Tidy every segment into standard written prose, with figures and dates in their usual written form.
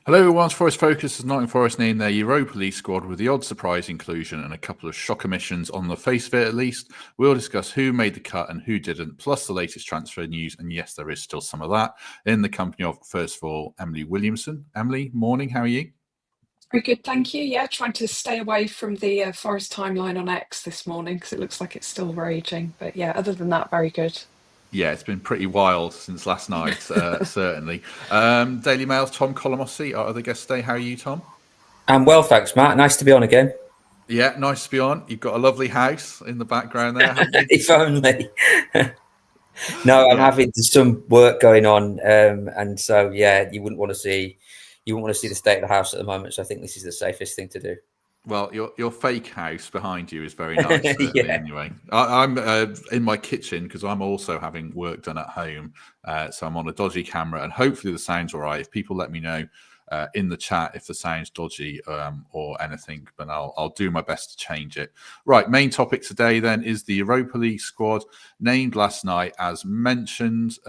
Hello, everyone's Forest Focus as Nottingham Forest named their Europa League squad with the odd surprise inclusion and a couple of shock omissions on the face of it at least. We'll discuss who made the cut and who didn't, plus the latest transfer news. And yes, there is still some of that in the company of, first of all, Emily Williamson. Emily, morning, how are you? Very good, thank you. Yeah, trying to stay away from the Forest timeline on X this morning because it looks like it's still raging. But yeah, other than that, very good. Yeah, it's been pretty wild since last night, certainly. Daily Mail's Tom Collomosse, our other guest today. How are you, Tom? I'm well, thanks, Matt. Nice to be on again. Yeah, nice to be on. You've got a lovely house in the background there, haven't you? If only. No, I'm Yeah. having some work going on, and so yeah, you wouldn't want to see the state of the house at the moment. So I think this is the safest thing to do. Well, your fake house behind you is very nice, certainly. Yeah. Anyway, I'm in my kitchen because I'm also having work done at home, so I'm on a dodgy camera, and hopefully the sound's all right. If people let me know in the chat if the sound's dodgy or anything, but I'll do my best to change it. Right, main topic today then is the Europa League squad named last night, as mentioned.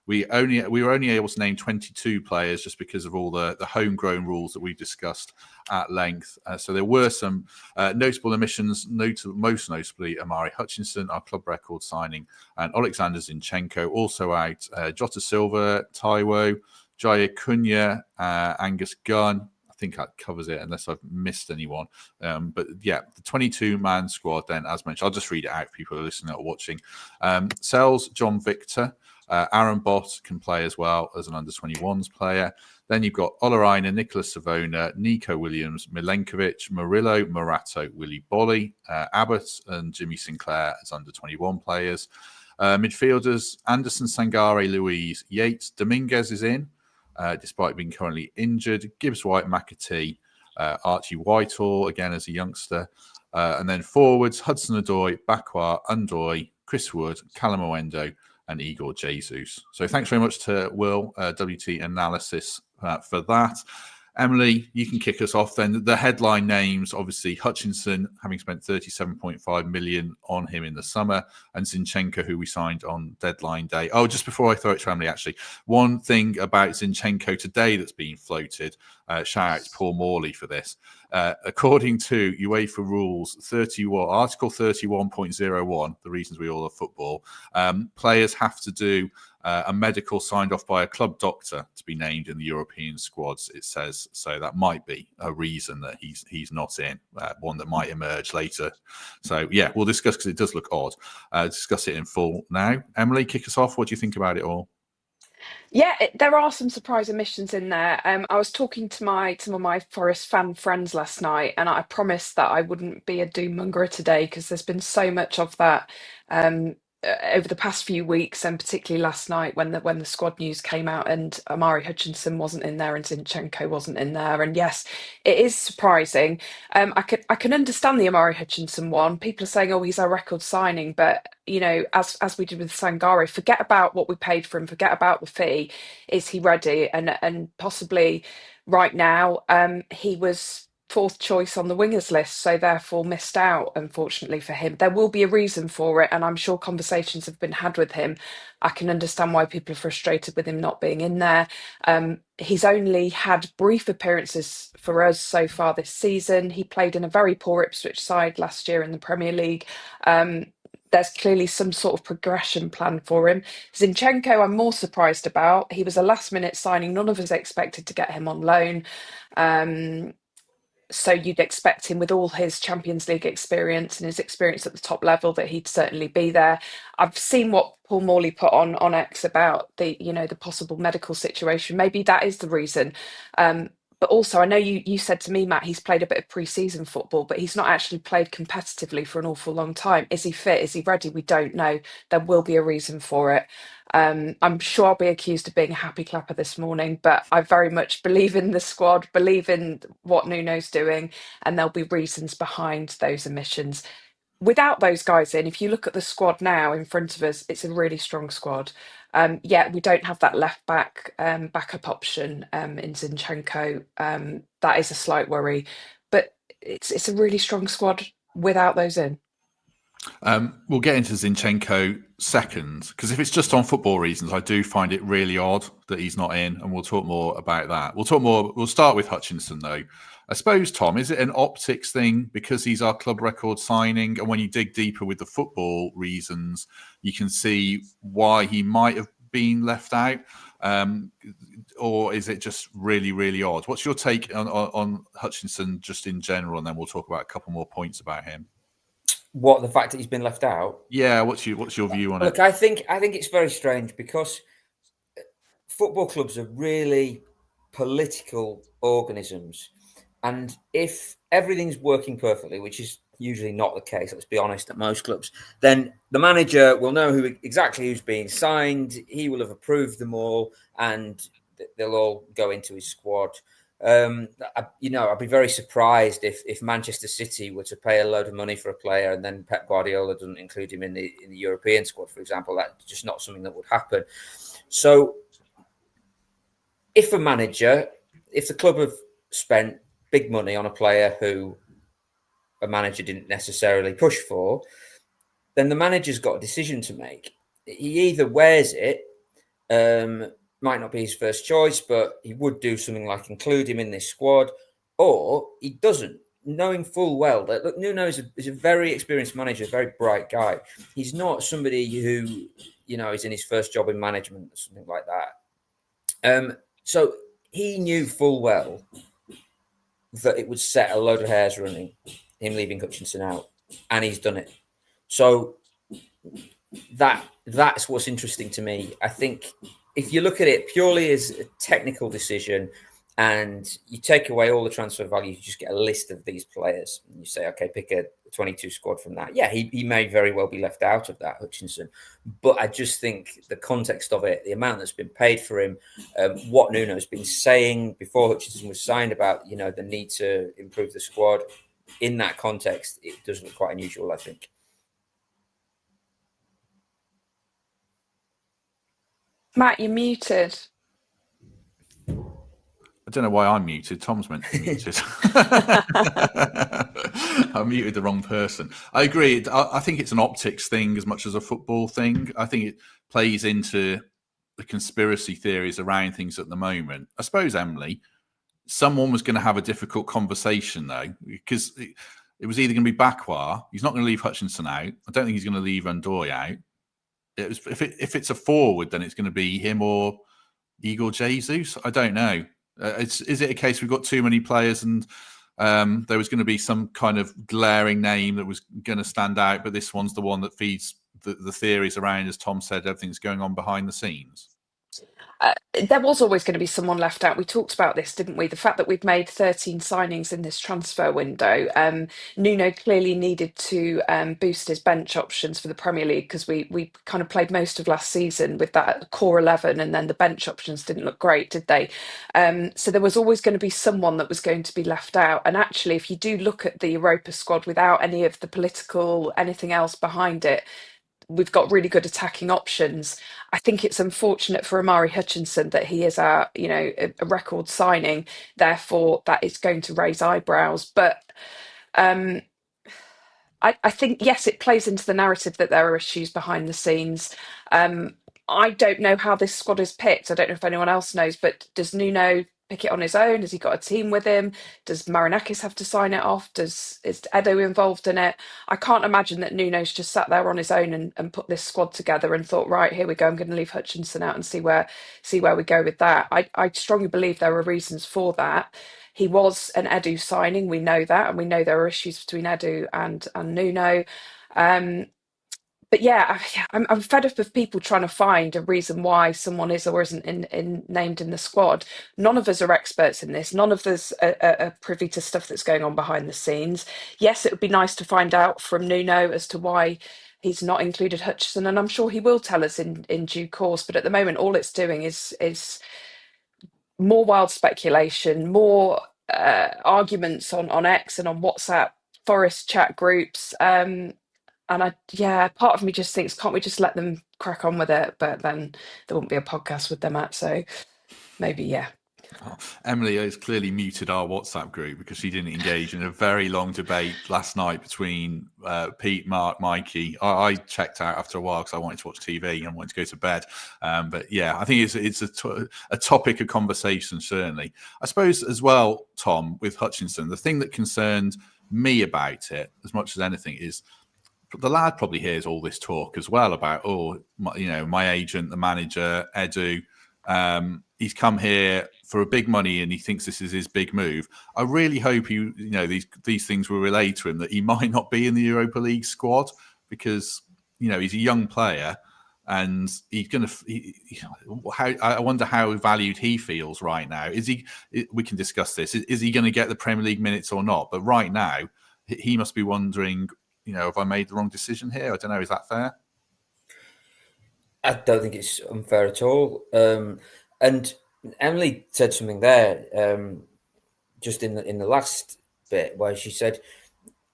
We were only able to name 22 players just because of all the homegrown rules that we discussed at length. So there were some notable omissions, most notably Omari Hutchinson, our club record signing, and Oleksandr Zinchenko, also out. Jota Silva, Taiwo, Jaya Cunha, Angus Gunn. I think that covers it unless I've missed anyone. But yeah, the 22-man squad then, as mentioned, I'll just read it out for people who are listening or watching. Sells John Victor. Aaron Bott can play as well as an under-21s player. Then you've got Oleraina, Nicholas Savona, Nico Williams, Milenkovic, Murillo, Morato, Willy Bolly, Abbott and Jimmy Sinclair as under-21 players. Midfielders, Anderson, Sangare, Louise, Yates, Dominguez is in, despite being currently injured. Gibbs White, McAtee, Archie Whitehall, again as a youngster. And then forwards, Hudson Odoi, Bakwa, Undoy, Chris Wood, Callum Owendo, and Igor Jesus. So thanks very much to Will, WT Analysis, for that. Emily, you can kick us off then. The headline names, obviously, Hutchinson, having spent 37.5 million on him in the summer, and Zinchenko, who we signed on deadline day. Oh, just before I throw it to Emily, actually, one thing about Zinchenko today that's been floated, shout out to Paul Morley for this. According to UEFA rules 31, Article 31.01, the reasons we all love football, players have to do a medical signed off by a club doctor to be named in the European squads, it says. So that might be a reason that he's not in, one that might emerge later. So yeah, we'll discuss, because it does look odd. Discuss it in full now. Emily, kick us off. What do you think about it all? Yeah, there are some surprise omissions in there. I was talking to some of my Forest fan friends last night, and I promised that I wouldn't be a doom mongerer today because there's been so much of that over the past few weeks, and particularly last night when the squad news came out and Omari Hutchinson wasn't in there and Zinchenko wasn't in there. And yes, it is surprising. I can understand the Omari Hutchinson one. People are saying, "Oh, he's our record signing," but as we did with Sangare, forget about what we paid for him, forget about the fee. Is he ready? And possibly right now, he was fourth choice on the wingers list, so therefore missed out, unfortunately for him. There will be a reason for it, and I'm sure conversations have been had with him. I can understand why people are frustrated with him not being in there. He's only had brief appearances for us so far this season. He played in a very poor Ipswich side last year in the Premier League. There's clearly some sort of progression plan for him. Zinchenko, I'm more surprised about. He was a last minute signing. None of us expected to get him on loan. Um, so you'd expect him, with all his Champions League experience and his experience at the top level, that he'd certainly be there. I've seen what Paul Morley put on X about the possible medical situation. Maybe that is the reason. But also, I know you said to me, Matt, he's played a bit of pre-season football, but he's not actually played competitively for an awful long time. Is he fit? Is he ready? We don't know. There will be a reason for it. I'm sure I'll be accused of being a happy clapper this morning, but I very much believe in the squad, believe in what Nuno's doing, and there'll be reasons behind those omissions. Without those guys in, if you look at the squad now in front of us, it's a really strong squad. Yeah, we don't have that left back backup option in Zinchenko. That is a slight worry, but it's a really strong squad without those in. We'll get into Zinchenko second, because if it's just on football reasons, I do find it really odd that he's not in, and we'll talk more about that. We'll start with Hutchinson, though. I suppose, Tom, is it an optics thing because he's our club record signing? And when you dig deeper with the football reasons, you can see why he might have been left out. Or is it just really, really odd? What's your take on Hutchinson just in general? And then we'll talk about a couple more points about him. What, the fact that he's been left out? Yeah, what's your view on it? Look, I think it's very strange because football clubs are really political organisms, and if everything's working perfectly, which is usually not the case, let's be honest, at most clubs, then the manager will know exactly who's being signed. He will have approved them all, and they'll all go into his squad. I'd be very surprised if Manchester City were to pay a load of money for a player and then Pep Guardiola doesn't include him in the European squad, for example. That's just not something that would happen. So if the club have spent big money on a player who a manager didn't necessarily push for, then the manager's got a decision to make. He either wears it, might not be his first choice, but he would do something like include him in this squad, or he doesn't, knowing full well that, look, Nuno is a very experienced manager, a very bright guy. He's not somebody who, is in his first job in management or something like that. So he knew full well that it would set a load of hairs running, him leaving Hutchinson out, and he's done it. So that's what's interesting to me. I think if you look at it purely as a technical decision and you take away all the transfer value, you just get a list of these players and you say, okay, pick a 22 squad from that. Yeah, he may very well be left out of that, Hutchinson. But I just think the context of it, the amount that's been paid for him, what Nuno's been saying before Hutchinson was signed about, the need to improve the squad, in that context, it does look quite unusual, I think. Matt, you're muted. I don't know why I'm muted. Tom's meant to be muted. I muted the wrong person. I agree. I think it's an optics thing as much as a football thing. I think it plays into the conspiracy theories around things at the moment. I suppose, Emily, someone was going to have a difficult conversation, though, because it was either going to be Bakwa. He's not going to leave Hutchinson out. I don't think he's going to leave Ndoye out. If it's a forward, then it's going to be him or Igor Jesus. I don't know. Is it a case we've got too many players and there was going to be some kind of glaring name that was going to stand out, but this one's the one that feeds the theories around, as Tom said, everything's going on behind the scenes? There was always going to be someone left out. We talked about this, didn't we? The fact that we've made 13 signings in this transfer window. Nuno clearly needed to boost his bench options for the Premier League because we kind of played most of last season with that core 11 and then the bench options didn't look great, did they? So there was always going to be someone that was going to be left out. And actually, if you do look at the Europa squad without any of the political, anything else behind it, we've got really good attacking options. I think it's unfortunate for Omari Hutchinson that he is a record signing. Therefore, that is going to raise eyebrows. But I think, yes, it plays into the narrative that there are issues behind the scenes. I don't know how this squad is picked. I don't know if anyone else knows, but does Nuno pick it on his own? Has he got a team with him? Does Marinakis have to sign it off? Is Edo involved in it? I can't imagine that Nuno's just sat there on his own and put this squad together and thought, right, here we go, I'm going to leave Hutchinson out and see where we go with that. I strongly believe there are reasons for that. He was an Edu signing, we know that, and we know there are issues between Edu and Nuno. But yeah, I'm fed up of people trying to find a reason why someone is or isn't named in the squad. None of us are experts in this. None of us are privy to stuff that's going on behind the scenes. Yes, it would be nice to find out from Nuno as to why he's not included Hutchinson, and I'm sure he will tell us in due course. But at the moment, all it's doing is more wild speculation, more arguments on X and on WhatsApp, Forest chat groups. And part of me just thinks, can't we just let them crack on with it? But then there wouldn't be a podcast with them at, so maybe, yeah. Oh, Emily has clearly muted our WhatsApp group because she didn't engage in a very long debate last night between Pete, Mark, Mikey. I checked out after a while because I wanted to watch TV and wanted to go to bed. But yeah, I think it's a topic of conversation, certainly. I suppose as well, Tom, with Hutchinson, the thing that concerned me about it as much as anything is the lad probably hears all this talk as well about, my agent, the manager, Edu, he's come here for a big money and he thinks this is his big move. I really hope these things will relay to him that he might not be in the Europa League squad because he's a young player and he's going to. I wonder how valued he feels right now. Is he? We can discuss this. Is he going to get the Premier League minutes or not? But right now, he must be wondering, have I made the wrong decision here? I don't know. Is that fair? I don't think it's unfair at all. And Emily said something there just in the last bit where she said,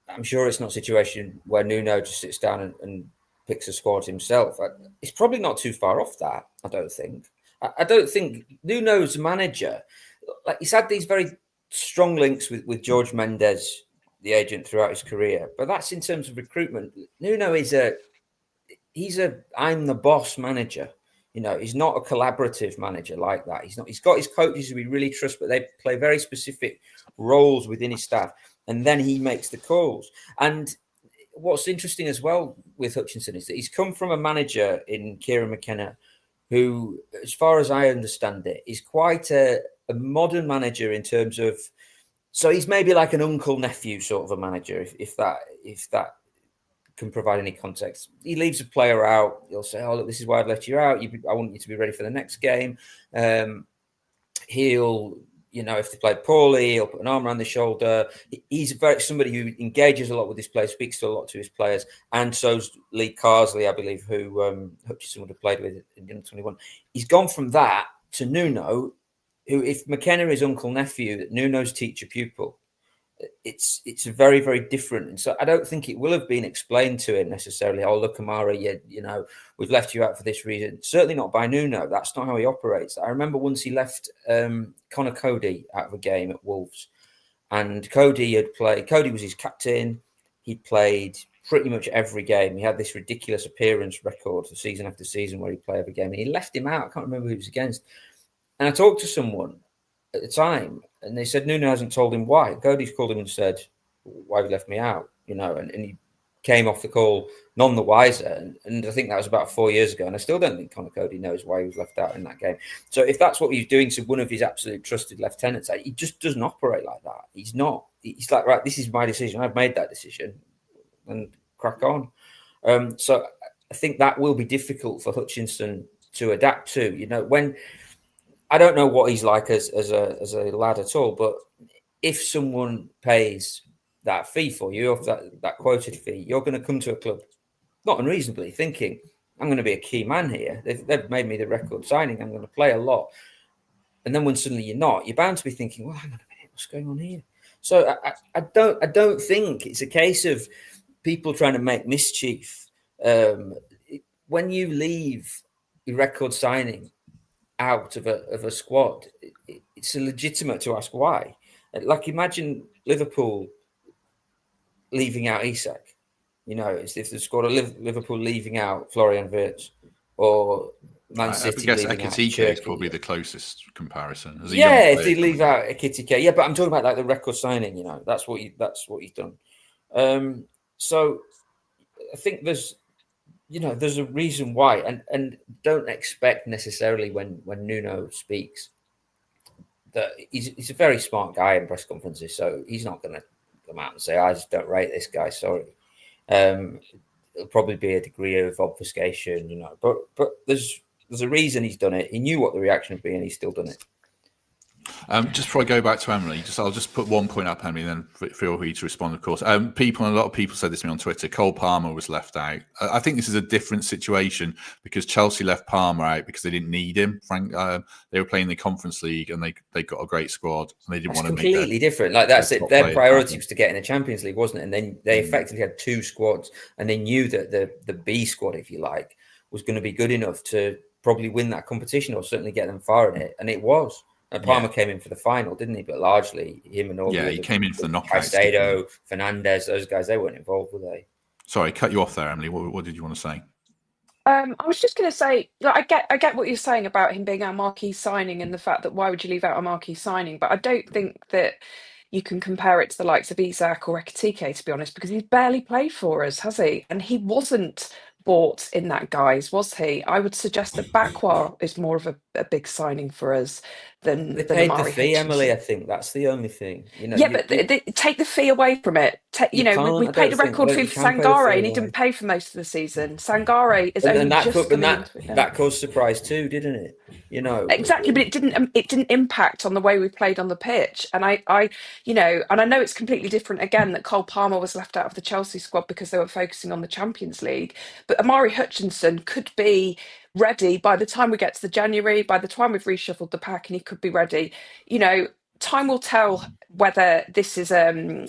I'm sure it's not a situation where Nuno just sits down and picks a squad himself. It's probably not too far off that, I don't think. I don't think Nuno's manager, like he's had these very strong links with George Mendes, the agent, throughout his career. But that's in terms of recruitment. Nuno is he's I'm the boss manager. He's not a collaborative manager like that. He's got his coaches who he really trusts, but they play very specific roles within his staff. And then he makes the calls. And what's interesting as well with Hutchinson is that he's come from a manager in Kieran McKenna who, as far as I understand it, is quite a modern manager in terms of, so he's maybe like an uncle-nephew sort of a manager, if that can provide any context. He leaves a player out. He'll say, "Oh, look, this is why I've left you out. I want you to be ready for the next game." He'll, if they play poorly, he'll put an arm around the shoulder. He's somebody who engages a lot with his players, speaks to a lot to his players, and so's Lee Carsley, I believe, who Hutchinson would have played with in 21. He's gone from that to Nuno, who, if McKenna is uncle-nephew, Nuno's teacher-pupil. It's very, very different. And so I don't think it will have been explained to him necessarily. Oh, look, Omari, we've left you out for this reason. Certainly not by Nuno. That's not how he operates. I remember once he left Connor Cody out of a game at Wolves. And Cody was his captain. He played pretty much every game. He had this ridiculous appearance record for season after season where he'd play every game. And he left him out. I can't remember who he was against. And I talked to someone at the time, and they said Nuno hasn't told him why. Cody's called him and said, "Why have you left me out?" And he came off the call none the wiser. And I think that was about 4 years ago. And I still don't think Connor Cody knows why he was left out in that game. So if that's what he's doing to one of his absolute trusted lieutenants, he just doesn't operate like that. He's not. He's like, right, this is my decision. I've made that decision, and crack on. So I think that will be difficult for Hutchinson to adapt to. When I don't know what he's like as a lad at all, but if someone pays that fee for you, or that quoted fee, you're going to come to a club not unreasonably thinking, I'm going to be a key man here. They've made me the record signing. I'm going to play a lot. And then when suddenly you're not, you're bound to be thinking, well, hang on a minute, what's going on here? So I don't think it's a case of people trying to make mischief. When you leave your record signing out of a squad, it's legitimate to ask why. Like, imagine Liverpool leaving out Isak. It's if the squad of Liverpool leaving out Florian Wirtz, or Man City. I guess leaving out Ekitike is Cherki. probably the closest comparison. If they leave out Ekitike, but I'm talking about like the record signing. That's what he's done. So I think there's a reason why, and don't expect necessarily when Nuno speaks that he's a very smart guy in press conferences, so he's not going to come out and say, I just don't rate this guy, sorry. It'll probably be a degree of obfuscation, but there's a reason he's done it. He knew what the reaction would be, and he's still done it. Just before I go back to Emily, I'll just put one point up, Emily, and then feel free to respond, of course. A lot of people said this to me on Twitter. Cole Palmer was left out. I think this is a different situation because Chelsea left Palmer out because they didn't need him. They were playing the Conference League and they got a great squad and they didn't want to make completely different. Like that's it. Their priority was to get in the Champions League, wasn't it? And then they effectively had two squads, and they knew that the B squad, if you like, was going to be good enough to probably win that competition or certainly get them far in it, and it was. And Palmer came in for the final, didn't he? But largely him and all the he came in for the knockouts. Caicedo, Fernandez, those guys, they weren't involved, were they? Sorry, cut you off there, Emily. What did you want to say? I was just going to say, like, I get what you're saying about him being our marquee signing and the fact that why would you leave out a marquee signing? But I don't think that you can compare it to the likes of Isak or Ekitike, to be honest, because he's barely played for us, has he? And he wasn't bought in that guise, was he? I would suggest that Bakwa is more of a big signing for us than They paid the Omari fee, Hutchinson. Emily. I think that's the only thing. But take the fee away from it. We paid a record fee for Sangare, and he didn't pay for most of the season. Sangare is only just coming into it now. That caused surprise too, didn't it? Exactly, but it didn't impact on the way we played on the pitch. And I know it's completely different again that Cole Palmer was left out of the Chelsea squad because they were focusing on the Champions League. But Omari Hutchinson could be ready by the time we get to the January, by the time we've reshuffled the pack, and he could be ready. Time will tell whether this is a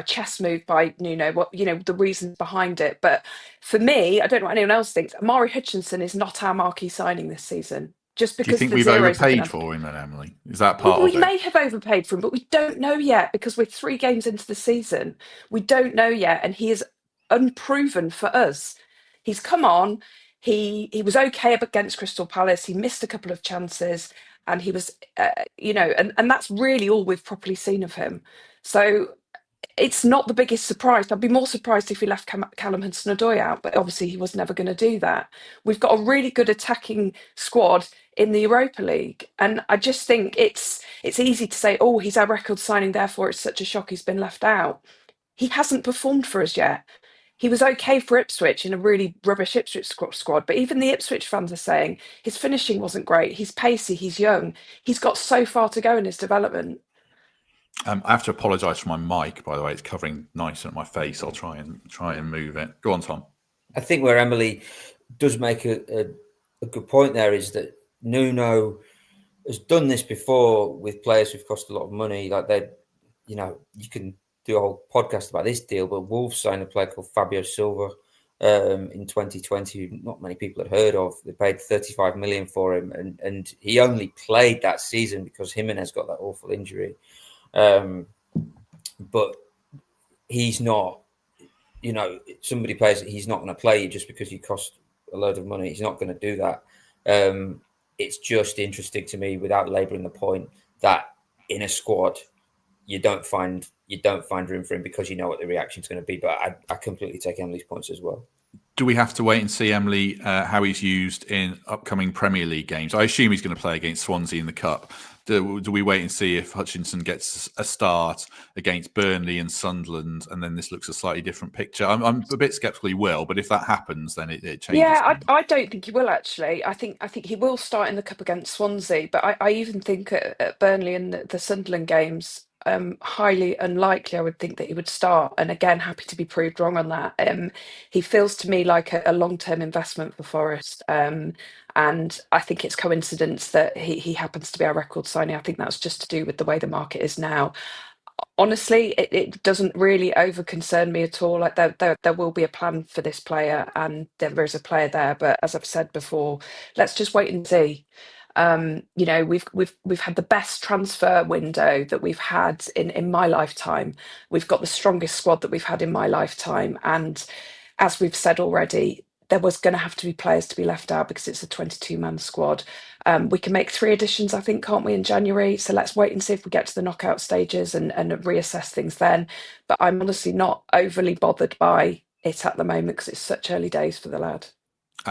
chess move by Nuno, the reasons behind it. But for me, I don't know what anyone else thinks, Omari Hutchinson is not our marquee signing this season. Just because do you think we've overpaid for him then, Emily? Is that part of it? We may have overpaid for him, but we don't know yet because we're 3 games into the season. We don't know yet, and he is unproven for us. He's come on. He was okay up against Crystal Palace. He missed a couple of chances, and he was, and that's really all we've properly seen of him. So it's not the biggest surprise. I'd be more surprised if he left Callum Hudson-Odoi out, but obviously he was never going to do that. We've got a really good attacking squad in the Europa League, and I just think it's easy to say, oh, he's our record signing, therefore it's such a shock he's been left out. He hasn't performed for us yet. He was okay for Ipswich in a really rubbish Ipswich squad, but even the Ipswich fans are saying his finishing wasn't great. He's pacey, he's young. He's got so far to go in his development. I have to apologise for my mic, by the way. It's covering nice at my face. I'll try and move it. Go on, Tom. I think where Emily does make a good point there is that Nuno has done this before with players who've cost a lot of money. Like you can do a whole podcast about this deal, but Wolves signed a player called Fabio Silva in 2020, who not many people had heard of. They paid 35 million for him, and he only played that season because Jimenez got that awful injury. But he's not, somebody plays, he's not going to play you just because you cost a load of money. He's not going to do that. It's just interesting to me, without labouring the point, that in a squad you don't find room for him because you know what the reaction is going to be. But I completely take Emily's points as well. Do we have to wait and see, Emily, how he's used in upcoming Premier League games? I assume he's going to play against Swansea in the Cup. Do we wait and see if Hutchinson gets a start against Burnley and Sunderland, and then this looks a slightly different picture? I'm a bit sceptical he will, but if that happens, then it changes. Yeah, I don't think he will, actually. I think he will start in the Cup against Swansea, but I even think at Burnley and the Sunderland games, highly unlikely I would think that he would start. And again, happy to be proved wrong on that. He feels to me like a long-term investment for Forest. And I think it's coincidence that he happens to be our record signing. I think that's just to do with the way the market is now. Honestly, it doesn't really over concern me at all. Like there will be a plan for this player, and there is a player there. But as I've said before, let's just wait and see. We've had the best transfer window that we've had in my lifetime. We've got the strongest squad that we've had in my lifetime, and as we've said already, there was going to have to be players to be left out because it's a 22-man squad. We can make 3 additions, I think, can't we, in January? So let's wait and see if we get to the knockout stages and reassess things then. But I'm honestly not overly bothered by it at the moment because it's such early days for the lad.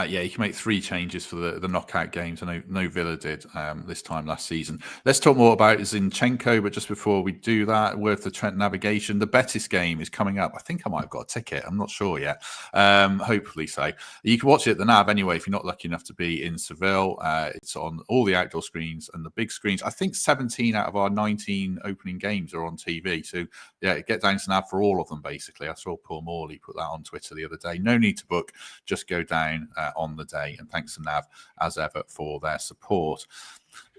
You can make 3 changes for the knockout games. I know Villa did this time last season. Let's talk more about Zinchenko, but just before we do that, worth the Trent navigation. The Betis game is coming up. I think I might have got a ticket. I'm not sure yet. Hopefully so. You can watch it at the Nav anyway if you're not lucky enough to be in Seville. It's on all the outdoor screens and the big screens. I think 17 out of our 19 opening games are on TV. So yeah, get down to Nav for all of them, basically. I saw Paul Morley put that on Twitter the other day. No need to book. Just go down on the day, and thanks to Nav as ever for their support.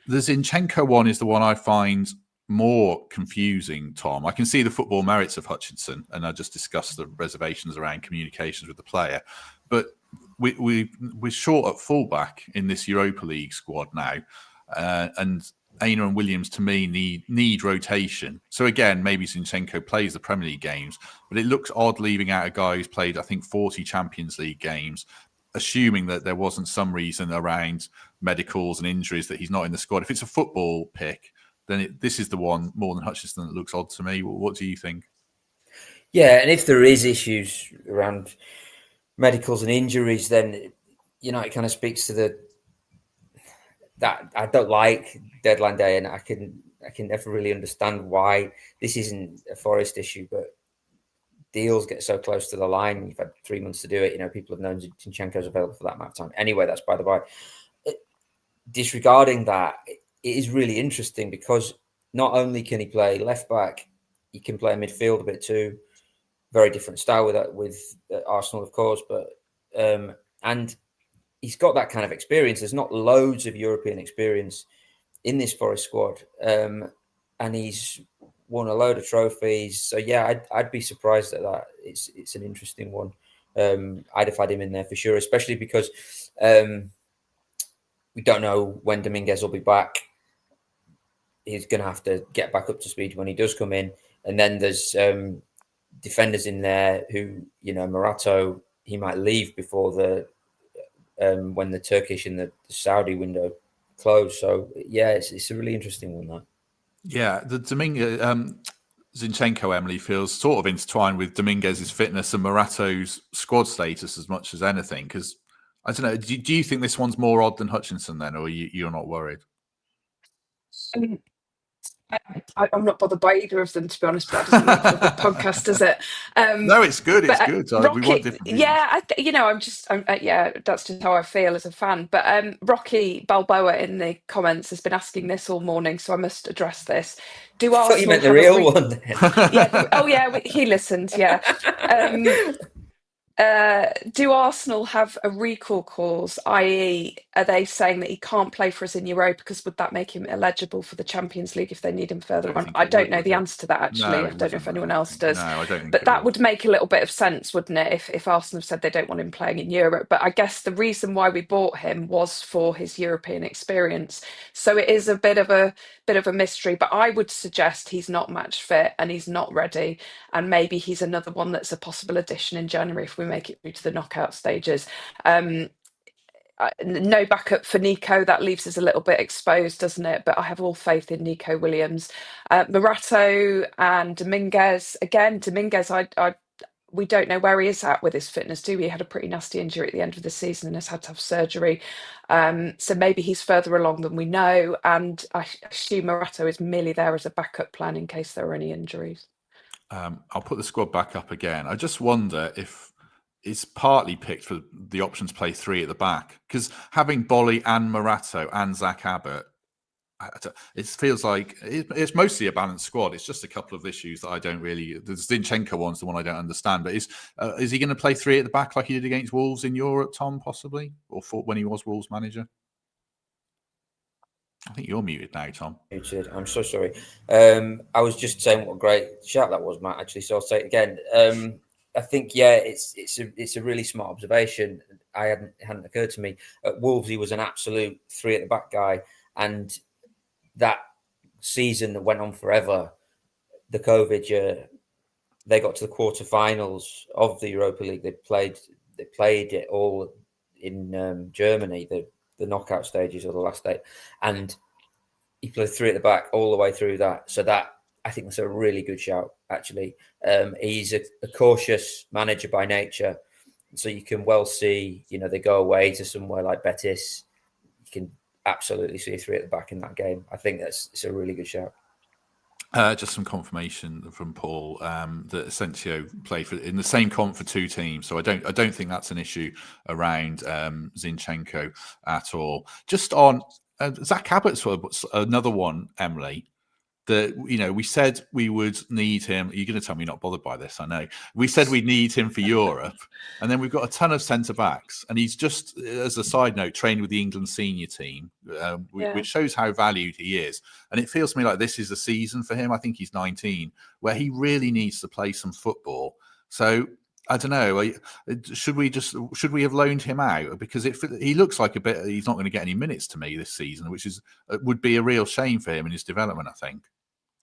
The Zinchenko one is the one I find more confusing, Tom. I can see the football merits of Hutchinson, and I just discussed the reservations around communications with the player, but we're short at fullback in this Europa League squad now, and Aina and Williams, to me, need rotation. So again, maybe Zinchenko plays the Premier League games, but it looks odd leaving out a guy who's played, I think, 40 Champions League games, assuming that there wasn't some reason around medicals and injuries that he's not in the squad. If it's a football pick, then this is the one more than Hutchinson that looks odd to me. What do you think? Yeah, and if there is issues around medicals and injuries, then it kind of speaks to that I don't like deadline day, and I can never really understand why this isn't a Forest issue, but deals get so close to the line. You've had 3 months to do it. People have known Zinchenko's available for that amount of time. Anyway, that's by the by. Disregarding that, it is really interesting because not only can he play left back, he can play midfield a bit too. Very different style with Arsenal, of course, but and he's got that kind of experience. There's not loads of European experience in this Forest squad, and he's won a load of trophies. So yeah, I'd be surprised at that. It's an interesting one. I'd have had him in there for sure, especially because we don't know when Dominguez will be back. He's going to have to get back up to speed when he does come in, and then there's defenders in there who, Morato, he might leave before when the Turkish and the Saudi window close. So yeah, it's a really interesting one, that. Yeah, the Zinchenko, Emily, feels sort of intertwined with Dominguez's fitness and Morato's squad status as much as anything. Because I don't know, do you think this one's more odd than Hutchinson then, or you're not worried? I'm not bothered by either of them, to be honest, but that doesn't make for a good podcast, does it? No, it's good. It's good. Rocky, we want different views. yeah, that's just how I feel as a fan. But Rocky Balboa in the comments has been asking this all morning, so I must address this. Do I thought you meant the real one then. Yeah. He listened. Yeah. Do Arsenal have a recall clause, i.e. are they saying that he can't play for us in Europa because would that make him eligible for the Champions League if they need him further on? I don't know the answer to that, actually. I don't know if anyone else does. No, I don't think but that would make a little bit of sense, wouldn't it, if Arsenal have said they don't want him playing in Europe. But I guess the reason why we bought him was for his European experience. So it is a bit of a mystery, but I would suggest he's not match fit and he's not ready. And maybe he's another one that's a possible addition in January if we make it through to the knockout stages. No backup for Nico. That leaves us a little bit exposed, doesn't it? But I have all faith in Nico Williams. Morato and Dominguez. Again, Dominguez, we don't know where he is at with his fitness, do we? He had a pretty nasty injury at the end of the season and has had to have surgery. So maybe he's further along than we know. And I assume Morato is merely there as a backup plan in case there are any injuries. I'll put the squad back up again. I just wonder if it's partly picked for the option to play three at the back, because having Bolly and Morato and Zach Abbott, it feels like it's mostly a balanced squad. It's just a couple of issues that I don't really. The Zinchenko one's the one I don't understand. But is he going to play three at the back like he did against Wolves in Europe, Tom, possibly, or when he was Wolves manager? I think you're muted now, Tom. Muted. I'm so sorry. I was just saying what a great shout that was, Matt. Actually, so I'll say it again. I think it's a really smart observation. It hadn't occurred to me. At Wolves, he was an absolute three at the back guy, and that season that went on forever, the COVID year, they got to the quarterfinals of the Europa League. They played it all in Germany. The knockout stages or the last day, and he played three at the back all the way through that. So that, I think, that's a really good shout, actually. He's a cautious manager by nature, so you can well see, they go away to somewhere like Betis, you can absolutely see three at the back in that game. I think it's a really good shout. Just some confirmation from Paul that Asensio played in the same comp for two teams, so I don't think that's an issue around Zinchenko at all. Just on Zach Abbott's another one, Emily. That we said we would need him. You're going to tell me you're not bothered by this, I know. We said we'd need him for Europe, and then we've got a ton of centre backs, and he's just, as a side note, trained with the England senior team, which shows how valued he is. And it feels to me like this is a season for him. I think he's 19, where he really needs to play some football. So I don't know. Should we have loaned him out? Because he looks like he's not going to get any minutes to me this season, which would be a real shame for him in his development, I think.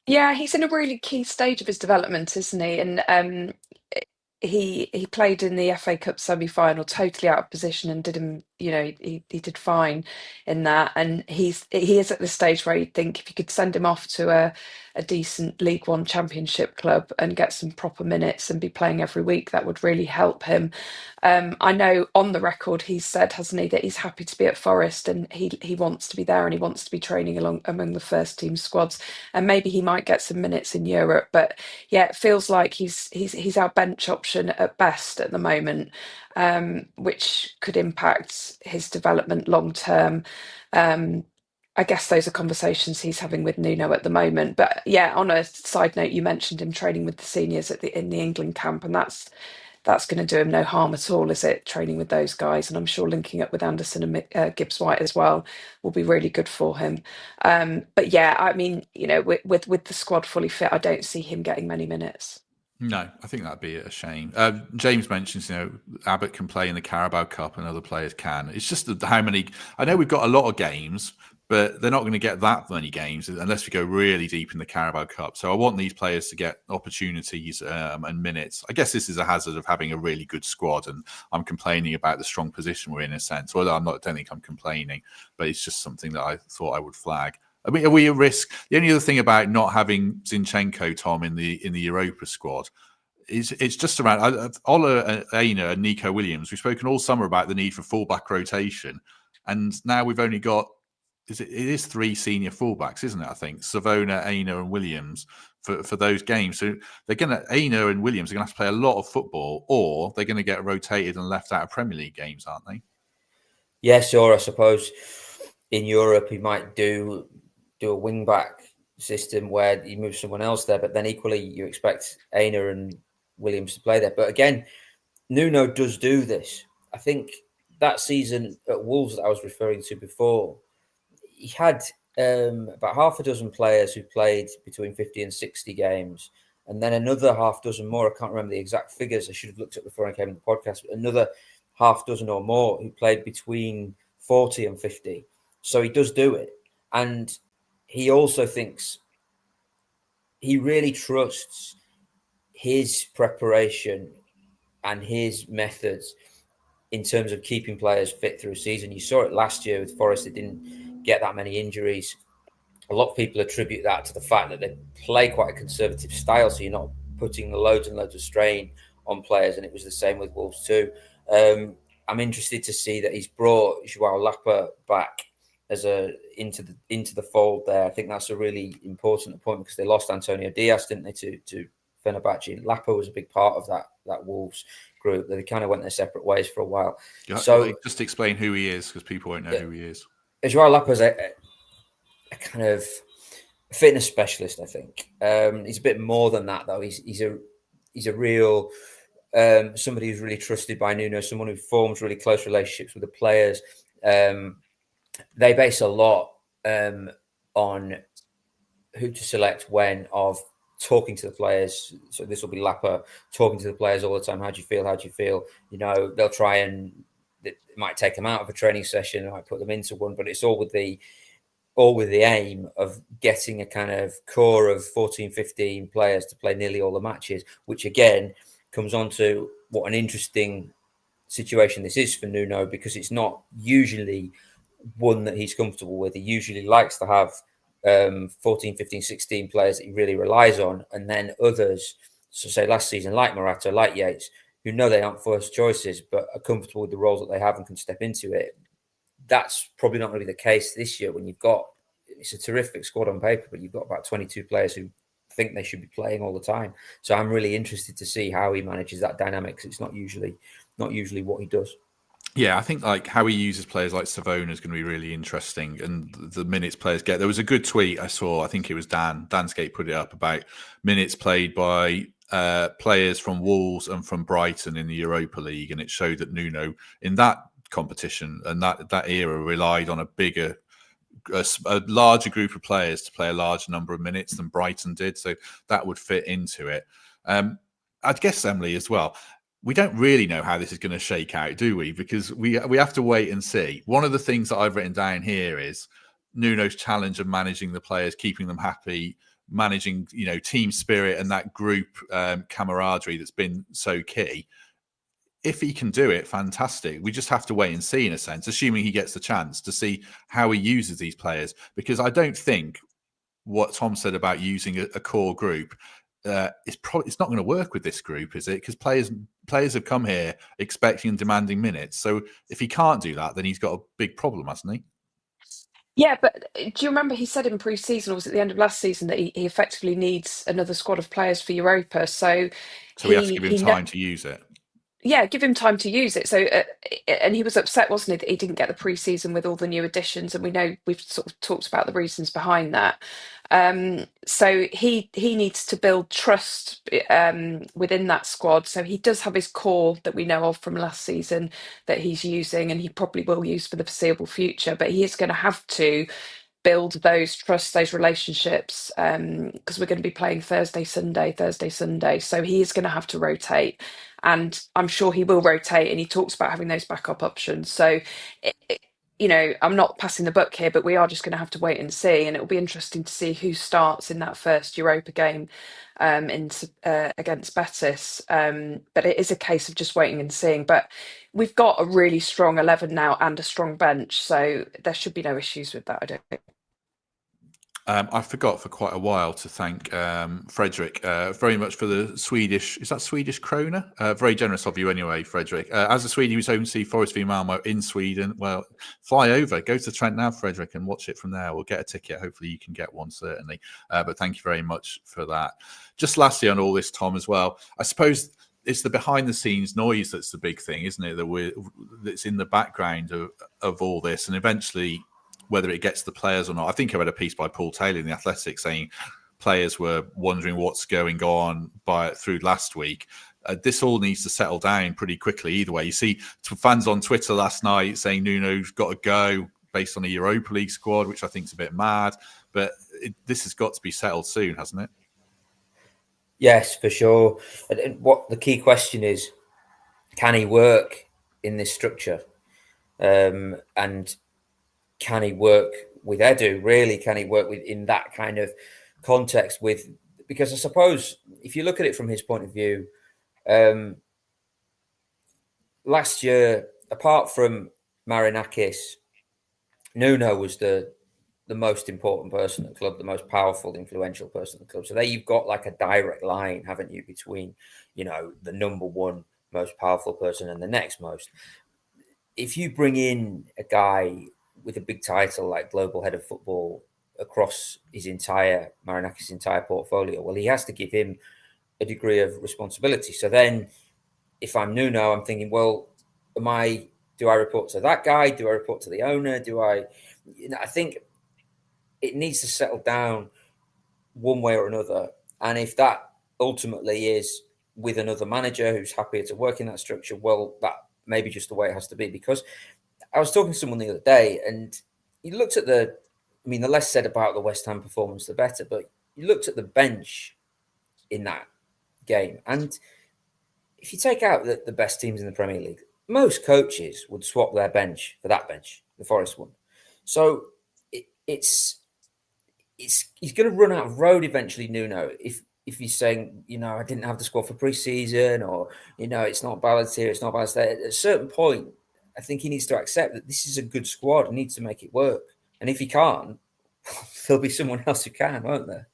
Yeah, he's in a really key stage of his development, isn't he? And he played in the FA Cup semi-final totally out of position and did him, he did fine in that. And he is at the stage where you'd think if you could send him off to a decent League One Championship club and get some proper minutes and be playing every week, that would really help him. I know on the record he's said, hasn't he, that he's happy to be at Forest and he wants to be there and he wants to be training among the first team squads, and maybe he might get some minutes in Europe. But yeah, it feels like he's our bench option at best at the moment, which could impact his development long term. I guess those are conversations he's having with Nuno at the moment. But yeah, on a side note, you mentioned him training with the seniors in the England camp, and that's going to do him no harm at all, is it? Training with those guys, and I'm sure linking up with Anderson and Gibbs White as well will be really good for him. But yeah, I mean, with the squad fully fit, I don't see him getting many minutes. No, I think that'd be a shame. James mentions, Abbott can play in the Carabao Cup and other players can. It's just how many. I know we've got a lot of games, but they're not going to get that many games unless we go really deep in the Carabao Cup. So I want these players to get opportunities and minutes. I guess this is a hazard of having a really good squad, and I'm complaining about the strong position we're in a sense. Well, I don't think I'm complaining, but it's just something that I thought I would flag. I mean, are we at risk? The only other thing about not having Zinchenko, Tom, in the Europa squad is it's just around Ola Aina and Nico Williams. We've spoken all summer about the need for fullback rotation, and now we've only got it is 3 senior fullbacks, isn't it? I think Savona, Aina, and Williams for those games. So Aina and Williams are going to have to play a lot of football, or they're going to get rotated and left out of Premier League games, aren't they? Yeah, sure. I suppose in Europe he might do a wing back system where you move someone else there, but then equally you expect Aina and Williams to play there. But again, Nuno does do this. I think that season at Wolves that I was referring to before, he had about half a dozen players who played between 50 and 60 games, and then another half dozen more. I can't remember the exact figures. I should have looked at before I came on the podcast. But another half dozen or more who played between 40 and 50. So he does do it. And he also thinks he really trusts his preparation and his methods in terms of keeping players fit through a season. You saw it last year with Forest. They didn't get that many injuries. A lot of people attribute that to the fact that they play quite a conservative style, so you're not putting loads and loads of strain on players, and it was the same with Wolves too. I'm interested to see that he's brought João Lapa back into the fold there. I think that's a really important appointment because they lost Antonio Diaz, didn't they, to Fenerbahce. Lapa was a big part of that Wolves group. They kind of went their separate ways for a while. So just explain who he is because people won't know who he is. João Lapa is a kind of fitness specialist, I think. He's a bit more than that, though. He's a real somebody who's really trusted by Nuno, someone who forms really close relationships with the players. They base a lot on who to select when of talking to the players. So this will be Lapa talking to the players all the time. How do you feel? How do you feel? They'll try and it might take them out of a training session. It might put them into one, but it's all with the aim of getting a kind of core of 14, 15 players to play nearly all the matches, which again comes on to what an interesting situation this is for Nuno, because it's not usually one that he's comfortable with. He usually likes to have 14, 15, 16 players that he really relies on, and then others, so say last season, like Morata, like Yates, who know they aren't first choices, but are comfortable with the roles that they have and can step into it. That's probably not going to be the case this year when it's a terrific squad on paper, but you've got about 22 players who think they should be playing all the time. So I'm really interested to see how he manages that dynamic, because it's not usually what he does. Yeah, I think like how he uses players like Savona is going to be really interesting, and the minutes players get. There was a good tweet I saw. I think it was Dan Skate put it up about minutes played by players from Wolves and from Brighton in the Europa League, and it showed that Nuno in that competition and that era relied on a larger group of players to play a larger number of minutes than Brighton did. So that would fit into it. I guess, Emily, as well, we don't really know how this is going to shake out, do we? Because we have to wait and see. One of the things that I've written down here is Nuno's challenge of managing the players, keeping them happy, managing, team spirit and that group camaraderie that's been so key. If he can do it, fantastic. We just have to wait and see, in a sense, assuming he gets the chance to see how he uses these players. Because I don't think what Tom said about using a core group it's not going to work with this group, is it? Because players have come here expecting and demanding minutes. So if he can't do that, then he's got a big problem, hasn't he? Yeah, but do you remember he said in pre-season, or was it the end of last season, that he effectively needs another squad of players for Europa? So we have to give him time to use it. Yeah, give him time to use it. So, and he was upset, wasn't he, that he didn't get the pre-season with all the new additions, and we know we've sort of talked about the reasons behind that. So he needs to build trust within that squad. So he does have his core that we know of from last season that he's using, and he probably will use for the foreseeable future. But he is going to have to build those trusts, those relationships, because we're going to be playing Thursday, Sunday. So he is going to have to rotate, and I'm sure he will rotate. And he talks about having those backup options. So, I'm not passing the buck here, but we are just going to have to wait and see. And it'll be interesting to see who starts in that first Europa game against Betis. But it is a case of just waiting and seeing. But we've got a really strong 11 now and a strong bench, so there should be no issues with that, I don't think. I forgot for quite a while to thank Frederick very much for the Swedish. Is that Swedish krona? Very generous of you, anyway, Frederick. As a Swede, he was hoping to see Forest v Malmo in Sweden. Well, fly over, go to Trent now, Frederick, and watch it from there. We'll get a ticket. Hopefully, you can get one, certainly. But thank you very much for that. Just lastly on all this, Tom, as well. I suppose it's the behind-the-scenes noise that's the big thing, isn't it? That's in the background of all this, and eventually, whether it gets the players or not. I think I read a piece by Paul Taylor in The Athletic saying players were wondering what's going on through last week. This all needs to settle down pretty quickly either way. You see fans on Twitter last night saying Nuno's got to go based on a Europa League squad, which I think is a bit mad. But this has got to be settled soon, hasn't it? Yes, for sure. And what the key question is, can he work in this structure? And can he work with Edu? Really, can he work in that kind of context because I suppose if you look at it from his point of view, last year, apart from Marinakis, Nuno was the most important person at the club, the most powerful, influential person at the club. So there you've got like a direct line, haven't you, between, the number one most powerful person and the next most. If you bring in a guy with a big title like global head of football across Marinakis' entire portfolio, well, he has to give him a degree of responsibility. So then if I'm Nuno, I'm thinking, well, do I report to that guy? Do I report to the owner? I think it needs to settle down one way or another. And if that ultimately is with another manager who's happier to work in that structure, well, that may be just the way it has to be. Because I was talking to someone the other day, and he looked at the less said about the West Ham performance, the better. But you looked at the bench in that game, and if you take out the best teams in the Premier League, most coaches would swap their bench for that bench, the Forest one. So he's going to run out of road eventually, Nuno, if he's saying, I didn't have the squad for pre-season, or, it's not balanced here, it's not balanced there. At a certain point, I think he needs to accept that this is a good squad and needs to make it work. And if he can't, there'll be someone else who can, won't there?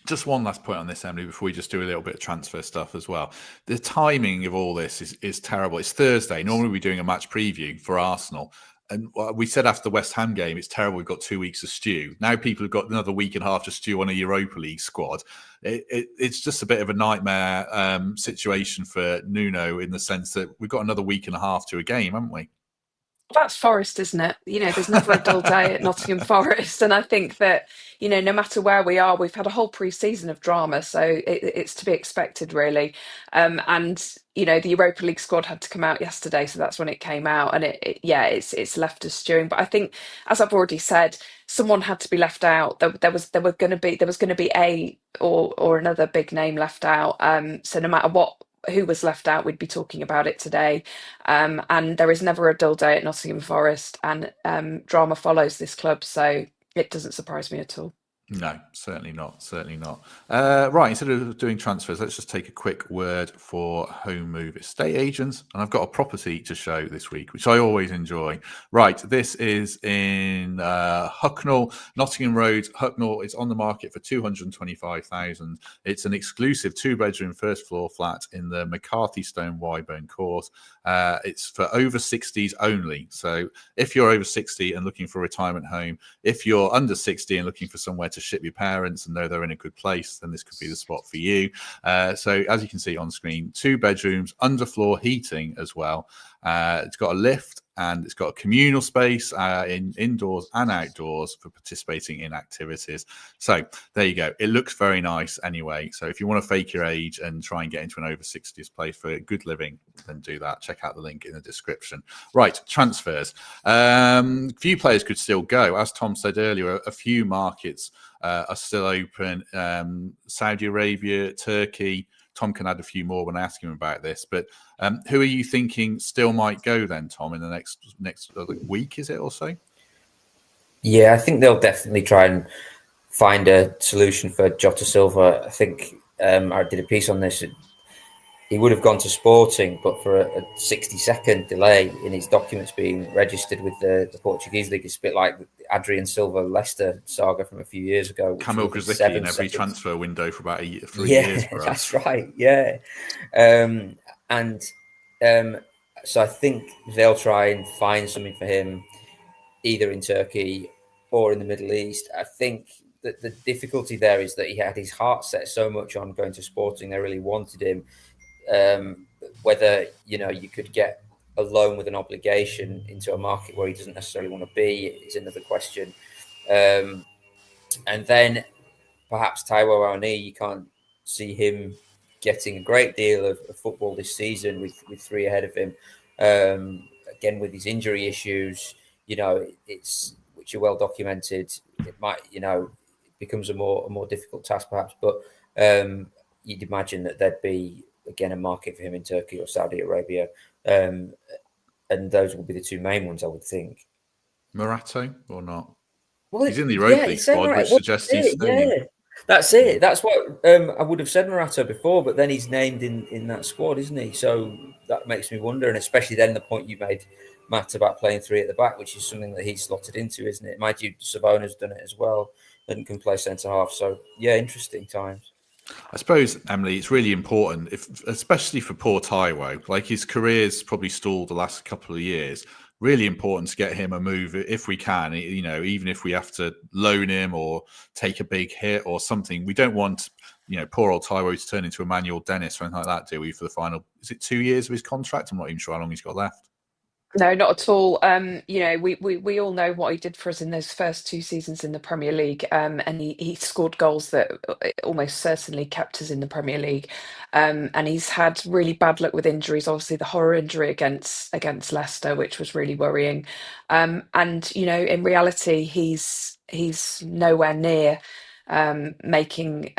Just one last point on this, Emily, before we just do a little bit of transfer stuff as well. The timing of all this is terrible. It's Thursday. Normally we're doing a match preview for Arsenal. And we said after the West Ham game, it's terrible. We've got 2 weeks to stew. Now people have got another week and a half to stew on a Europa League squad. It's just a bit of a nightmare situation for Nuno in the sense that we've got another week and a half to a game, haven't we? That's Forest, isn't it? There's never a dull day at Nottingham Forest. And I think that, no matter where we are, we've had a whole pre-season of drama. So it's to be expected, really. And the Europa League squad had to come out yesterday. So that's when it came out. And it's left us stewing. But I think, as I've already said, someone had to be left out. There was going to be a or another big name left out. So no matter what who was left out, we'd be talking about it today. And there is never a dull day at Nottingham Forest, and drama follows this club, so it doesn't surprise me at all. No, certainly not. Certainly not. Right, instead of doing transfers, let's just take a quick word for home move estate agents. And I've got a property to show this week, which I always enjoy. Right, this is in Hucknall, Nottingham Road. Hucknall is on the market for 225,000. It's an exclusive 2-bedroom first floor flat in the McCarthy Stone Wyburn Court. It's for over 60s only. So if you're over 60 and looking for a retirement home, if you're under 60 and looking for somewhere to ship your parents and know they're in a good place, then this could be the spot for you. So as you can see on screen, 2 bedrooms, underfloor heating as well. It's got a lift and it's got a communal space in indoors and outdoors for participating in activities. So there you go. It looks very nice anyway. So if you want to fake your age and try and get into an over 60s place for good living, then do that. Check out the link in the description. Right, transfers. Few players could still go. As Tom said earlier, a few markets are still open. Saudi Arabia, Turkey. Tom can add a few more when I ask him about this. But who are you thinking still might go then, Tom, in the next week, is it, or so? Yeah, I think they'll definitely try and find a solution for Jota Silva. I think I did a piece on this. He would have gone to Sporting, but for a 60-second delay in his documents being registered with the Portuguese league. It's a bit like Adrian Silva Leicester saga from a few years ago. Kamil Grzycki in every transfer window for about 3 years. For that's us. Right. Yeah. So I think they'll try and find something for him either in Turkey or in the Middle East. I think that the difficulty there is that he had his heart set so much on going to Sporting. They really wanted him. Whether you could get a loan with an obligation into a market where he doesn't necessarily want to be is another question. And then perhaps Taiwo Awoniyi, you can't see him getting a great deal of football this season with 3 ahead of him. Again, with his injury issues, it's which are well documented. It might, it becomes a more difficult task perhaps. But you'd imagine that there'd be again a market for him in Turkey or Saudi Arabia, and those will be the 2 main ones, I would think. Morato or not? Well, he's in the Europa League squad, which suggests he's staying. Yeah, that's it. That's what I would have said Morato before, but then he's named in that squad, isn't he? So that makes me wonder, and especially then the point you made, Matt, about playing 3 at the back, which is something that he's slotted into, isn't it? Mind you, Savona's done it as well and can play centre half. So yeah, interesting times. I suppose, Emily, it's really important, especially for poor Taiwo. Like his career's probably stalled the last couple of years. Really important to get him a move if we can. Even if we have to loan him or take a big hit or something. We don't want, poor old Taiwo to turn into Emmanuel Dennis or anything like that, do we? For the final, is it 2 years of his contract? I'm not even sure how long he's got left. No, not at all. We all know what he did for us in those first 2 seasons in the Premier League, and he scored goals that almost certainly kept us in the Premier League. And he's had really bad luck with injuries. Obviously, the horror injury against Leicester, which was really worrying. And in reality, he's nowhere near making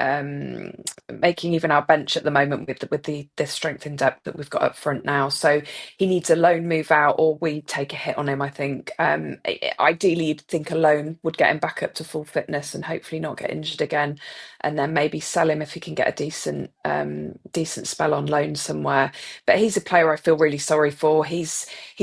even our bench at the moment with the strength in depth that we've got up front now. So he needs a loan move out, or we take a hit on him. I think ideally you'd think a loan would get him back up to full fitness and hopefully not get injured again, and then maybe sell him if he can get a decent spell on loan somewhere. But he's a player I feel really sorry for. He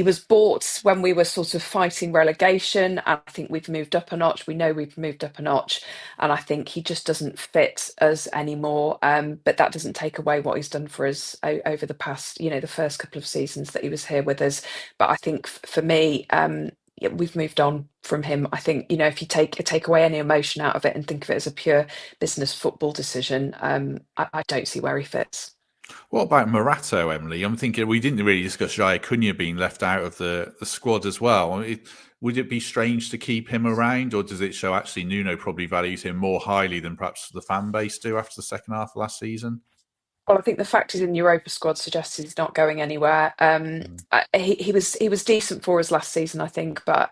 was bought when we were sort of fighting relegation, and I think we've moved up a notch. We know we've moved up a notch, and I think he just doesn't fit us anymore. But that doesn't take away what he's done for us over the past, the first couple of seasons that he was here with us. But I think for me, we've moved on from him. I think, if you take away any emotion out of it and think of it as a pure business football decision, I don't see where he fits. What about Morato, Emily? I'm thinking we didn't really discuss Jaya Cunha being left out of the squad as well. Would it be strange to keep him around, or does it show actually Nuno probably values him more highly than perhaps the fan base do after the second half of last season? Well, I think the fact he's in the Europa squad suggests he's not going anywhere. He was decent for us last season, I think, but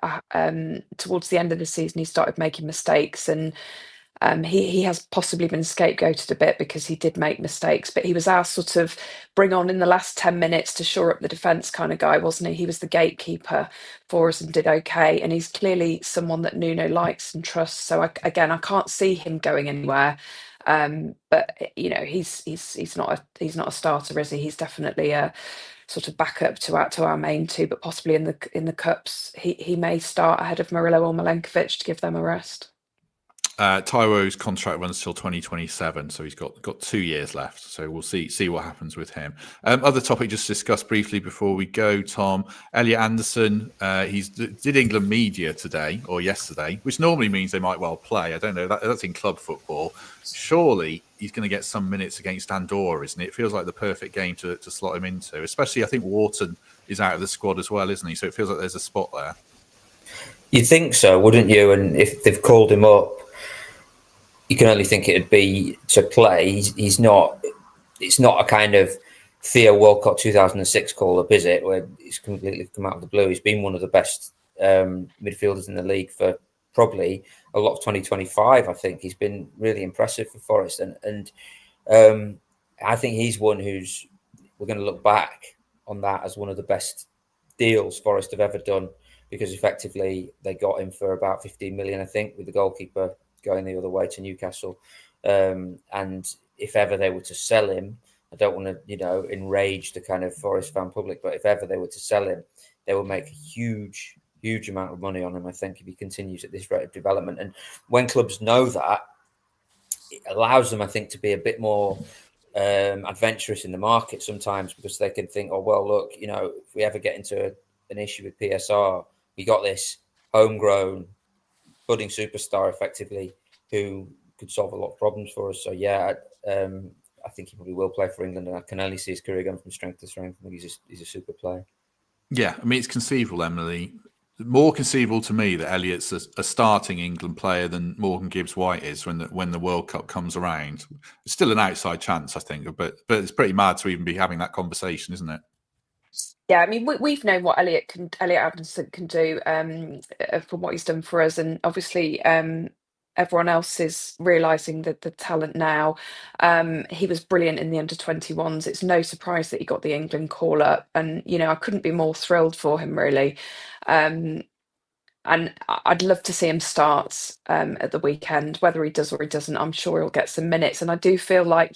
towards the end of the season he started making mistakes, and He has possibly been scapegoated a bit because he did make mistakes, but he was our sort of bring on in the last 10 minutes to shore up the defence kind of guy, wasn't he? He was the gatekeeper for us and did okay. And he's clearly someone that Nuno likes and trusts. So I can't see him going anywhere. But he's not a starter, is he? He's definitely a sort of backup to our main two, but possibly in the cups he may start ahead of Murillo or Milenkovic to give them a rest. Taiwo's contract runs till 2027, so he's got 2 years left. So we'll see what happens with him. Other topic just discussed briefly before we go, Tom. Elliot Anderson, did England media today or yesterday, which normally means they might well play. I don't know. That's in club football. Surely he's going to get some minutes against Andorra, isn't it? It feels like the perfect game to slot him into. Especially, I think Wharton is out of the squad as well, isn't he? So it feels like there's a spot there. You'd think so, wouldn't you? And if they've called him up, you can only think it'd be to play. He's not. It's not a kind of Theo Walcott 2006 call up, is it? Where he's completely come out of the blue. He's been one of the best midfielders in the league for probably a lot of 2025. I think he's been really impressive for Forest, and I think he's one who's we're going to look back on that as one of the best deals Forest have ever done, because effectively they got him for about 15 million, I think, with the goalkeeper going the other way to Newcastle. And if ever they were to sell him, I don't want to, enrage the kind of Forest fan public, but if ever they were to sell him, they will make a huge amount of money on him, I think, if he continues at this rate of development. And when clubs know that, it allows them, I think, to be a bit more adventurous in the market sometimes, because they can think, oh, well, look, if we ever get into an issue with PSR, we got this homegrown budding superstar effectively who could solve a lot of problems for us. So I think he probably will play for England, and I can only see his career going from strength to strength. I think he's a super player. Yeah, I mean, it's conceivable, Emily. More conceivable to me that Elliot's a starting England player than Morgan Gibbs-White is when the World Cup comes around. It's still an outside chance, I think, but it's pretty mad to even be having that conversation, isn't it? Yeah, I mean, we've known what Elliot Anderson can do from what he's done for us, and obviously everyone else is realising the talent now. He was brilliant in the under-21s. It's no surprise that he got the England call up, and I couldn't be more thrilled for him, really. And I'd love to see him start at the weekend. Whether he does or he doesn't, I'm sure he'll get some minutes. And I do feel like,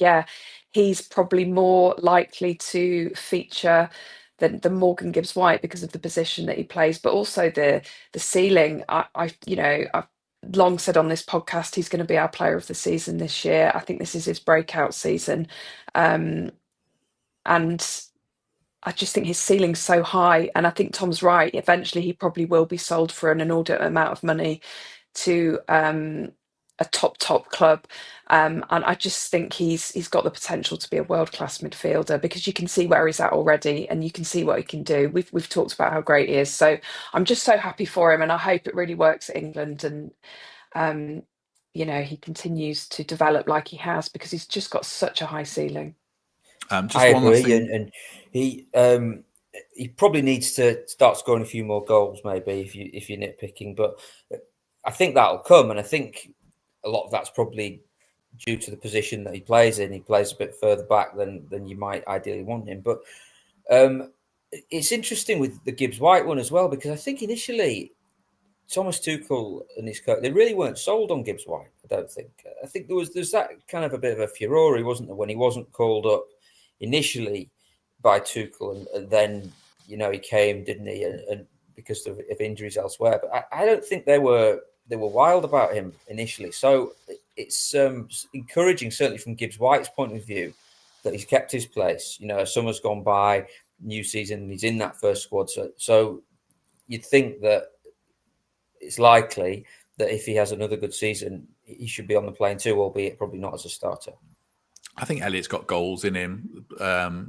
he's probably more likely to feature than Morgan Gibbs-White because of the position that he plays, but also the ceiling. I've long said on this podcast he's going to be our player of the season this year. I think this is his breakout season, and I just think his ceiling's so high. And I think Tom's right. Eventually, he probably will be sold for an inordinate amount of money to a top club. And I just think he's got the potential to be a world-class midfielder, because you can see where he's at already and you can see what he can do. We've talked about how great he is. So I'm just so happy for him, and I hope it really works at England, and he continues to develop like he has, because he's just got such a high ceiling. I agree, and he probably needs to start scoring a few more goals, maybe, if you're nitpicking. But I think that'll come, and I think a lot of that's probably due to the position that he plays in. He plays a bit further back than you might ideally want him. But it's interesting with the Gibbs-White one as well, because I think initially Thomas Tuchel and his coach, they really weren't sold on Gibbs-White, I don't think. I think there's that kind of a bit of a furore, wasn't there, when he wasn't called up initially by Tuchel, and then he came, didn't he, and because of injuries elsewhere. But I don't think they were wild about him initially. So it's encouraging, certainly from Gibbs-White's point of view, that he's kept his place. Summer's gone by, new season, he's in that first squad. So you'd think that it's likely that if he has another good season, he should be on the plane too, albeit probably not as a starter. I think Elliot's got goals in him.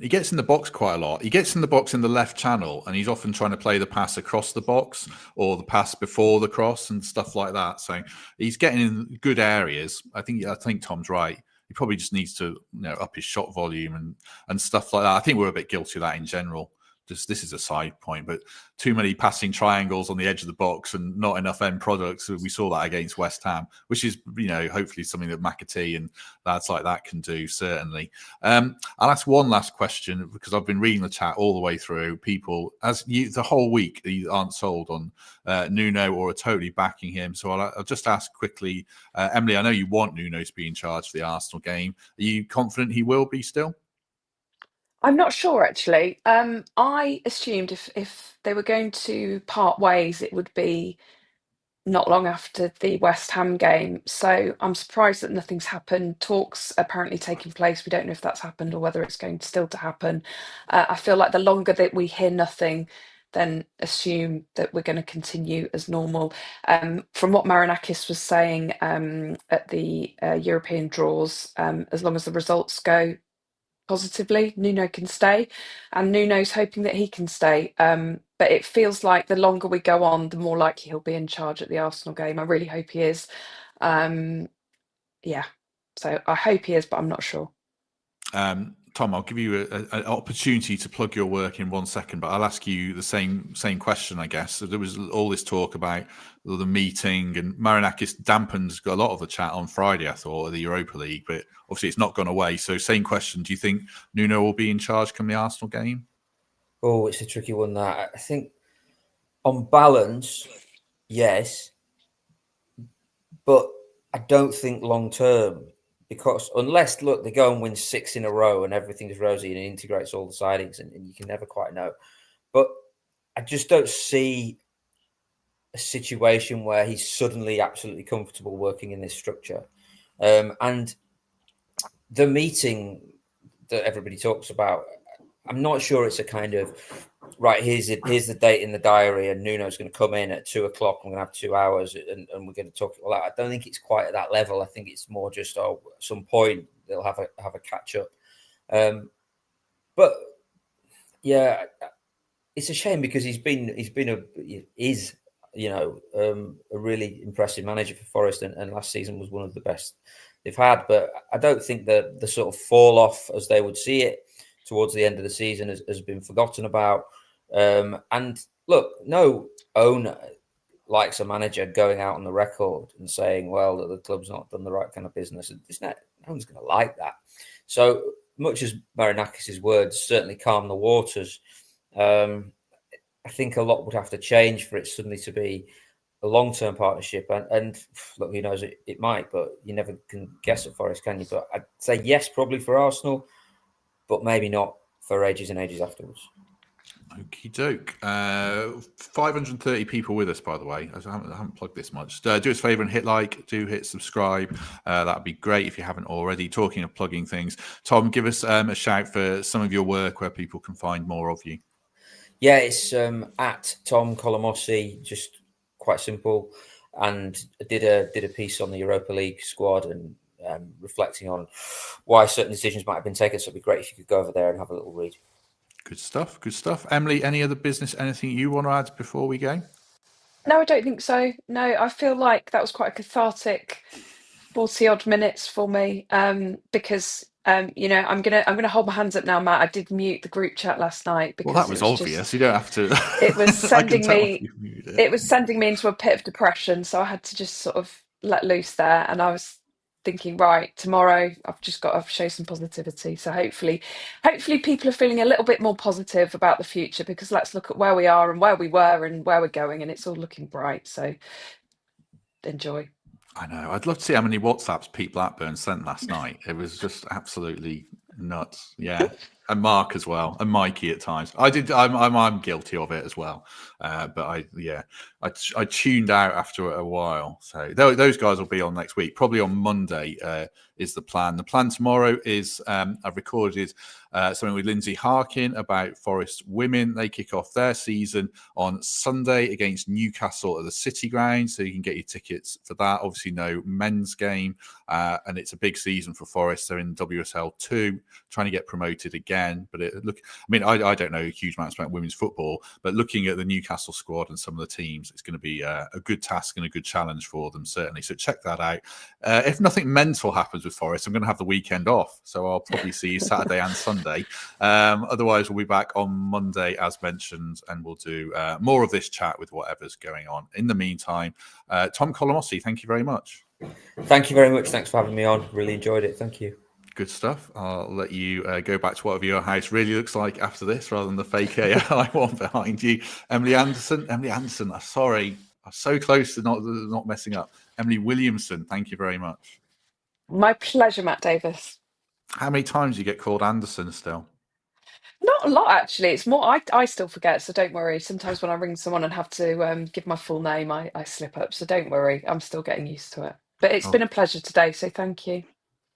He gets in the box quite a lot. He gets in the box in the left channel, and he's often trying to play the pass across the box or the pass before the cross and stuff like that. So he's getting in good areas. I think Tom's right. He probably just needs to up his shot volume and stuff like that. I think we're a bit guilty of that in general. this is a side point, but too many passing triangles on the edge of the box and not enough end products. We saw that against West Ham, which is, hopefully something that McAtee and lads like that can do, certainly. I'll ask one last question, because I've been reading the chat all the way through. People, the whole week, aren't sold on Nuno or are totally backing him. So I'll just ask quickly, Emily, I know you want Nuno to be in charge for the Arsenal game. Are you confident he will be still? I'm not sure, actually. I assumed if they were going to part ways, it would be not long after the West Ham game. So I'm surprised that nothing's happened. Talks apparently taking place. We don't know if that's happened or whether it's going still to happen. I feel like the longer that we hear nothing, then assume that we're going to continue as normal. From what Marinakis was saying at the European draws, as long as the results go positively, Nuno can stay, and Nuno's hoping that he can stay. But it feels like the longer we go on, the more likely he'll be in charge at the Arsenal game. I really hope he is. Yeah, so I hope he is, but I'm not sure. Tom, I'll give you an opportunity to plug your work in 1 second, but I'll ask you the same question, I guess. So there was all this talk about the meeting, and Marinakis dampened a lot of the chat on Friday, I thought, of the Europa League, but obviously it's not gone away. So same question, do you think Nuno will be in charge come the Arsenal game? Oh, it's a tricky one, that. I think on balance, yes, but I don't think long term. Because unless, look, they go and win 6 in a row and everything's rosy and it integrates all the sidings, and you can never quite know. But I just don't see a situation where he's suddenly absolutely comfortable working in this structure. And the meeting that everybody talks about, I'm not sure it's a kind of, right, here's the date in the diary and Nuno's going to come in at 2 o'clock. I'm going to have 2 hours and we're going to talk. Well, I don't think it's quite at that level. I think it's more just, at some point they'll have a catch up. But yeah, it's a shame because he's a really impressive manager for Forest, and last season was one of the best they've had. But I don't think the sort of fall off as they would see it towards the end of the season has been forgotten about. And look, no owner likes a manager going out on the record and saying, well, that the club's not done the right kind of business. No one's going to like that. So much as Marinakis' words certainly calm the waters, I think a lot would have to change for it suddenly to be a long-term partnership. And look, who knows, it might, but you never can guess at Forest, can you? But I'd say yes, probably for Arsenal, but maybe not for ages and ages afterwards. Okie doke. 530 people with us, by the way. I haven't plugged this much. Do us a favour and hit like, do hit subscribe. That'd be great if you haven't already. Talking of plugging things, Tom, give us a shout for some of your work where people can find more of you. Yeah, it's at Tom Collomosse, just quite simple. And I did a piece on the Europa League squad and reflecting on why certain decisions might have been taken. So it'd be great if you could go over there and have a little read. Good stuff. Emily, any other business, anything you want to add before we go? No, I don't think so. No, I feel like that was quite a cathartic 40 odd minutes for me. Because I'm gonna hold my hands up now, Matt. I did mute the group chat last night because that was obvious. You don't have to. It was sending me. It was sending me into a pit of depression, so I had to just sort of let loose there. And I was thinking, right, tomorrow I've just got to show some positivity. So hopefully people are feeling a little bit more positive about the future, because let's look at where we are and where we were and where we're going, and it's all looking bright. So enjoy. I know. I'd love to see how many WhatsApps Pete Blackburn sent last night. It was just absolutely nuts. Yeah. And Mark as well, and Mikey at times. I'm guilty of it as well. But I tuned out after a while. So those guys will be on next week. Probably on Monday is the plan. The plan tomorrow is I've recorded something with Lindsay Harkin about Forest women. They kick off their season on Sunday against Newcastle at the City Ground. So you can get your tickets for that. Obviously, no men's game. And it's a big season for Forest. They're in WSL 2, trying to get promoted again. again. But I don't know a huge amount about women's football, but looking at the Newcastle squad and some of the teams, it's going to be a good task and a good challenge for them, certainly. So check that out. If nothing mental happens with Forest, I'm going to have the weekend off, so I'll probably see you Saturday and Sunday. Otherwise, we'll be back on Monday, as mentioned, and we'll do more of this chat with whatever's going on. In the meantime, Tom Collomosse, thank you very much. Thank you very much. Thanks for having me on. Really enjoyed it. Thank you. Good stuff. I'll let you go back to whatever your house really looks like after this, rather than the fake AI one behind you. Emily Anderson, I'm sorry. I'm so close to not messing up. Emily Williamson, thank you very much. My pleasure, Matt Davies. How many times do you get called Anderson still? Not a lot, actually. It's more, I still forget, so don't worry. Sometimes when I ring someone and have to give my full name, I slip up, so don't worry. I'm still getting used to it. But it's been a pleasure today, so thank you.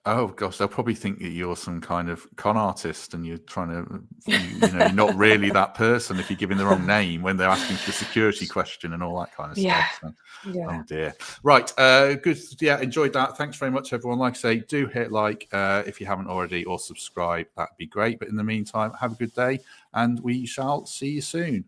Oh gosh, they'll probably think that you're some kind of con artist and you're trying to, not really that person if you're giving the wrong name when they're asking for the security question and all that kind of stuff. So, Yeah. Oh dear. Right. Good. Yeah, enjoyed that. Thanks very much, everyone. Like I say, do hit like if you haven't already, or subscribe. That'd be great. But in the meantime, have a good day and we shall see you soon.